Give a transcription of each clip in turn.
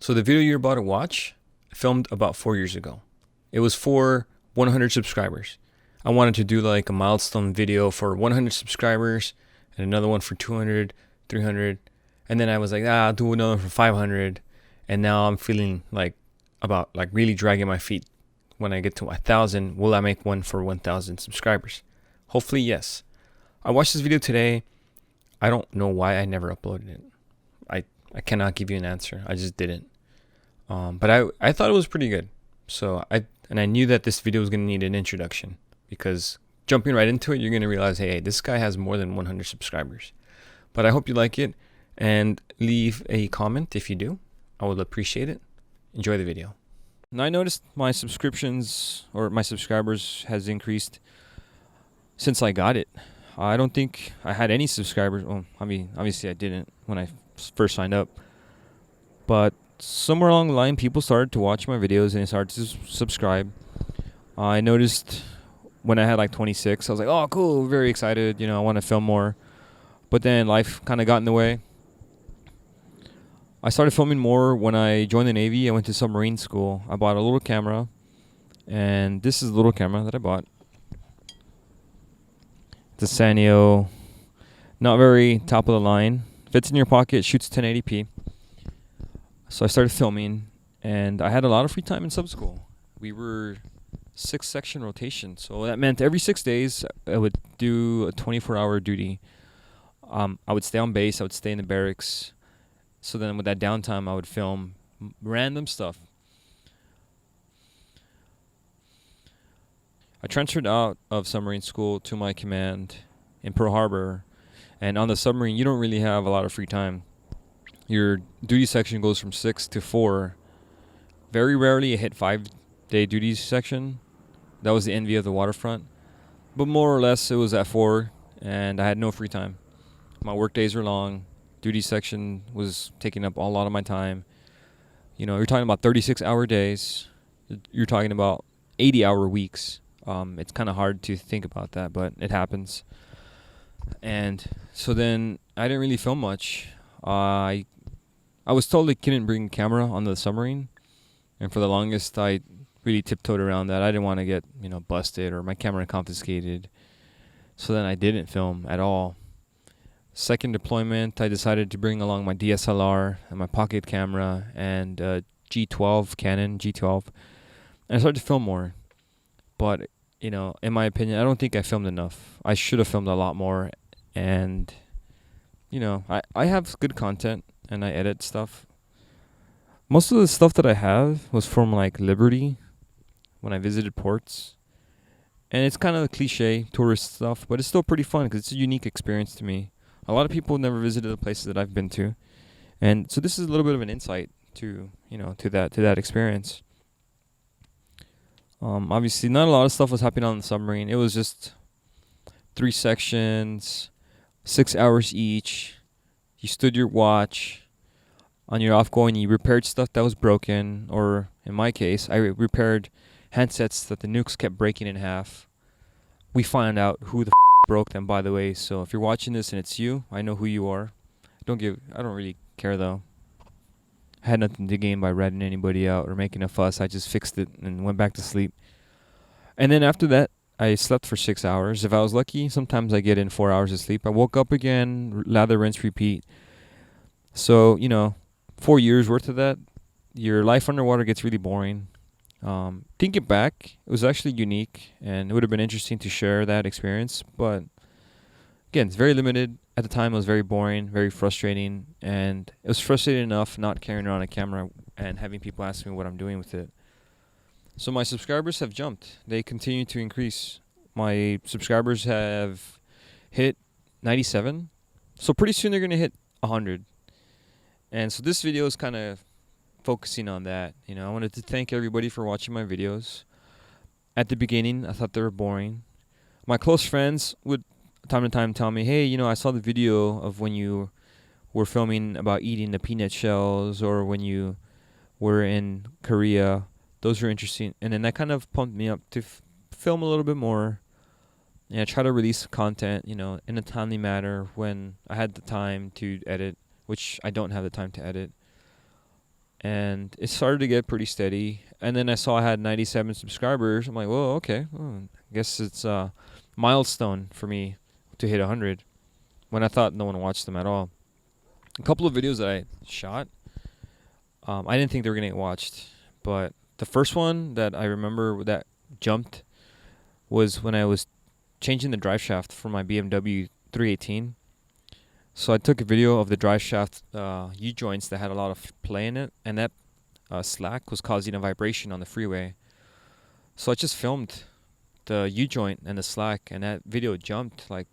So the video you're about to watch, I filmed about 4 years ago. It was for 100 subscribers. I wanted to do like a milestone video for 100 subscribers and another one for 200, 300. And then I was like, I'll do another for 500. And now I'm feeling like really dragging my feet. When I get to 1,000, will I make one for 1,000 subscribers? Hopefully, yes. I watched this video today. I don't know why I never uploaded it. I cannot give you an answer. I just didn't. But I thought it was pretty good. So I knew that this video was going to need an introduction, because jumping right into it, you're going to realize, hey, this guy has more than 100 subscribers. But I hope you like it, and leave a comment if you do. I would appreciate it. Enjoy the video. Now I noticed my subscriptions or my subscribers has increased since I got it. I don't think I had any subscribers. Well, I mean, obviously I didn't when I first signed up. But somewhere along the line, people started to watch my videos and they started to subscribe. I noticed when I had like 26, I was like, oh, cool, very excited. I want to film more. But then life kind of got in the way. I started filming more when I joined the Navy. I went to submarine school. I bought a little camera. And this is the little camera that I bought. It's a Sanyo. Not very top of the line. Fits in your pocket, shoots 1080p. So I started filming, and I had a lot of free time in sub school. We were 6-section rotation, so that meant every 6 days I would do a 24-hour duty. I would stay on base, I would stay in the barracks. So then with that downtime, I would film random stuff. I transferred out of submarine school to my command in Pearl Harbor, and on the submarine, you don't really have a lot of free time. Your duty section goes from 6 to 4. Very rarely a hit 5-day duty section. That was the envy of the waterfront. But more or less it was at 4, and I had no free time. My work days were long. Duty section was taking up a lot of my time. You're talking about 36-hour days. You're talking about 80-hour weeks. It's kind of hard to think about that, but it happens. And so then I didn't really film much. I was told I couldn't bring a camera on the submarine, and for the longest I really tiptoed around that. I didn't want to get busted or my camera confiscated, so then I didn't film at all. Second deployment, I decided to bring along my DSLR and my pocket camera and G12 Canon G12, and I started to film more. But in my opinion, I don't think I filmed enough. I should have filmed a lot more, and I have good content. And I edit stuff. Most of the stuff that I have was from like Liberty when I visited ports. And it's kind of cliche tourist stuff, but it's still pretty fun because it's a unique experience to me. A lot of people never visited the places that I've been to. And so this is a little bit of an insight to that experience. Obviously not a lot of stuff was happening on the submarine. It was just 3 sections, 6 hours each. You stood your watch. On your off-going, you repaired stuff that was broken, or in my case, I repaired handsets that the nukes kept breaking in half. We found out who the broke them, by the way, so if you're watching this and it's you, I know who you are. I don't really care, though. I had nothing to gain by ratting anybody out or making a fuss. I just fixed it and went back to sleep. And then after that, I slept for 6 hours. If I was lucky, sometimes I get in 4 hours of sleep. I woke up again, lather, rinse, repeat. So, 4 years worth of that, your life underwater gets really boring. Thinking back, it was actually unique, and it would have been interesting to share that experience. But again, it's very limited. At the time, it was very boring, very frustrating, and it was frustrating enough not carrying around a camera and having people ask me what I'm doing with it. So my subscribers have jumped. They continue to increase. My subscribers have hit 97. So pretty soon they're going to hit 100. And so this video is kind of focusing on that. I wanted to thank everybody for watching my videos. At the beginning, I thought they were boring. My close friends would time to time tell me, hey, I saw the video of when you were filming about eating the peanut shells, or when you were in Korea. Those were interesting. And then that kind of pumped me up to film a little bit more. And I try to release content, in a timely manner when I had the time to edit, which I don't have the time to edit. and it started to get pretty steady. And then I saw I had 97 subscribers. I'm like, well, okay, well, I guess it's a milestone for me to hit 100. When I thought no one watched them at all. A couple of videos that I shot, I didn't think they were gonna get watched, but the first one that I remember that jumped was when I was changing the drive shaft for my BMW 318. So I took a video of the drive shaft U-joints that had a lot of play in it, and that slack was causing a vibration on the freeway. So I just filmed the U-joint and the slack, and that video jumped like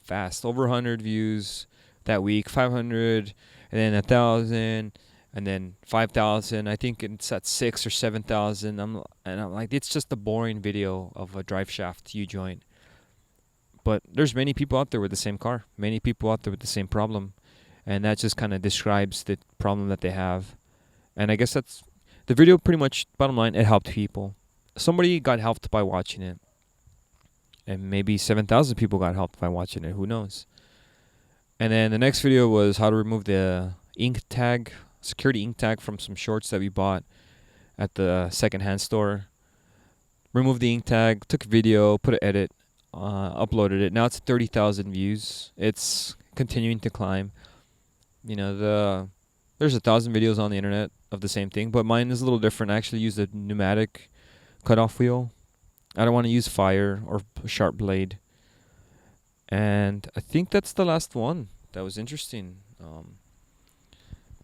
fast, over 100 views that week, 500, and then 1,000, and then 5,000. I think it's at 6 or 7,000. I'm like, it's just a boring video of a drive shaft U-joint. But there's many people out there with the same car, many people out there with the same problem, and that just kind of describes the problem that they have. And I guess that's the video. Pretty much, bottom line, it helped people. Somebody got helped by watching it, and maybe 7,000 people got helped by watching it. Who knows? And then the next video was how to remove the ink tag, security ink tag from some shorts that we bought at the secondhand store. Remove the ink tag, took a video, put an edit, uploaded it. Now it's 30,000 views. It's continuing to climb. You know, there's 1,000 videos on the internet of the same thing, but mine is a little different. I actually use a pneumatic cutoff wheel. I don't want to use fire or a sharp blade. And I think that's the last one that was interesting.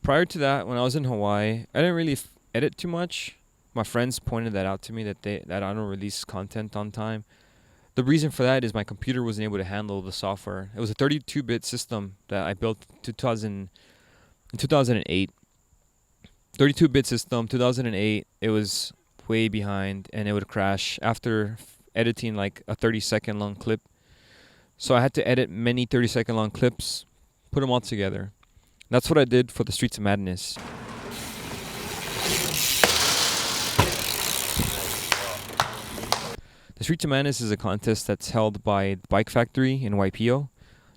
Prior to that, when I was in Hawaii, I didn't really edit too much. My friends pointed that out to me, that I don't release content on time. The reason for that is my computer wasn't able to handle the software. It was a 32-bit system that I built in 2008. 32-bit system, 2008. It was way behind, and it would crash after editing like a 30-second long clip. So I had to edit many 30-second long clips, put them all together. That's what I did for the Streets of Madness. The Streets of Madness is a contest that's held by the Bike Factory in Waipio.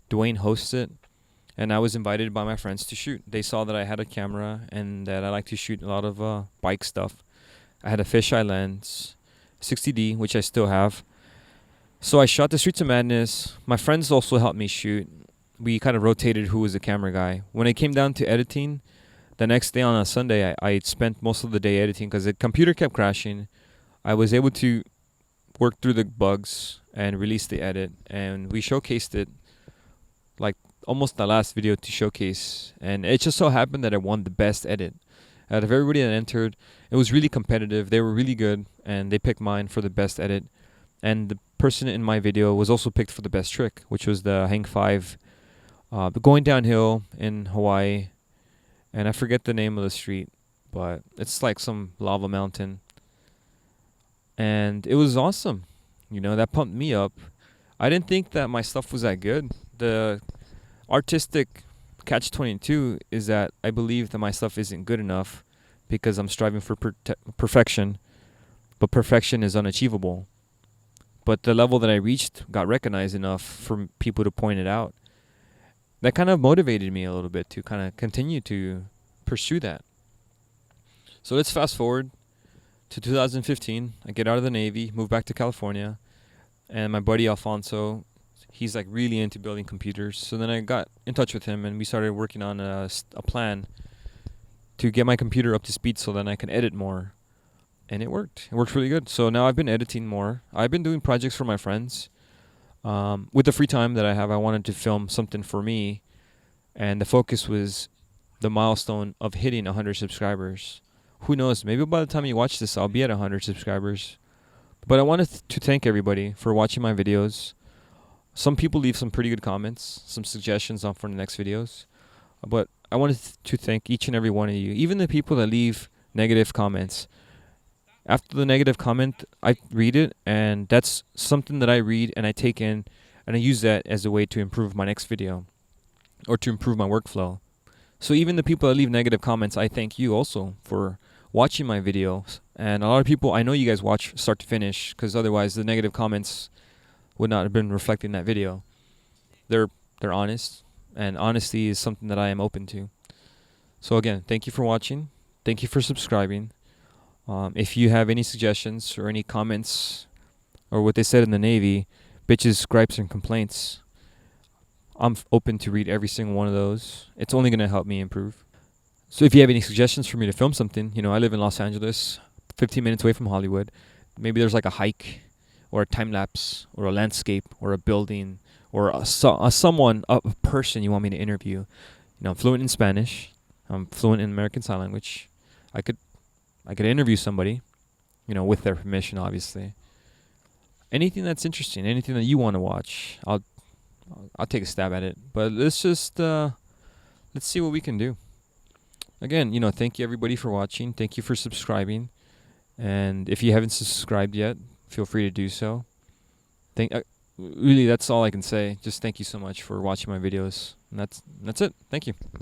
Dwayne hosts it, and I was invited by my friends to shoot. They saw that I had a camera and that I like to shoot a lot of bike stuff. I had a fisheye lens, 60D, which I still have. So I shot the Streets of Madness. My friends also helped me shoot. We kind of rotated who was the camera guy. When it came down to editing, the next day on a Sunday, I spent most of the day editing because the computer kept crashing. I was able to work through the bugs and release the edit, and we showcased it, like almost the last video to showcase. And it just so happened that I won the best edit. Out of everybody that entered, it was really competitive. They were really good, and they picked mine for the best edit. And the person in my video was also picked for the best trick, which was the Hang 5 going downhill in Hawaii. And I forget the name of the street, but it's like some lava mountain. And it was awesome. You know, that pumped me up. I didn't think that my stuff was that good. The artistic catch-22 is that I believe that my stuff isn't good enough because I'm striving for perfection, but perfection is unachievable. But the level that I reached got recognized enough for people to point it out. That kind of motivated me a little bit to kind of continue to pursue that. So let's fast forward to 2015. I get out of the Navy, move back to California, and my buddy Alfonso, he's like really into building computers. So then I got in touch with him, and we started working on a plan to get my computer up to speed so then I can edit more. And it worked. It worked really good. So now I've been editing more. I've been doing projects for my friends. With the free time that I have, I wanted to film something for me. And the focus was the milestone of hitting 100 subscribers. Who knows? Maybe by the time you watch this, I'll be at 100 subscribers. But I wanted to thank everybody for watching my videos. Some people leave some pretty good comments, some suggestions on for the next videos. But I wanted to thank each and every one of you. Even the people that leave negative comments. After the negative comment, I read it, and that's something that I read and I take in, and I use that as a way to improve my next video or to improve my workflow. So even the people that leave negative comments, I thank you also for watching my videos. And a lot of people, I know you guys watch start to finish, because otherwise the negative comments would not have been reflected in that video. They're honest, and honesty is something that I am open to. So again, thank you for watching. Thank you for subscribing. If you have any suggestions or any comments, or what they said in the Navy, bitches, gripes, and complaints, I'm open to read every single one of those. It's only going to help me improve. So if you have any suggestions for me to film something, I live in Los Angeles, 15 minutes away from Hollywood. Maybe there's like a hike or a time lapse or a landscape or a building or a person you want me to interview. I'm fluent in Spanish. I'm fluent in American Sign Language. I could interview somebody, with their permission, obviously. Anything that's interesting, anything that you want to watch, I'll take a stab at it. But let's see what we can do. Again, thank you everybody for watching. Thank you for subscribing. And if you haven't subscribed yet, feel free to do so. Really, that's all I can say. Just thank you so much for watching my videos. And that's it. Thank you.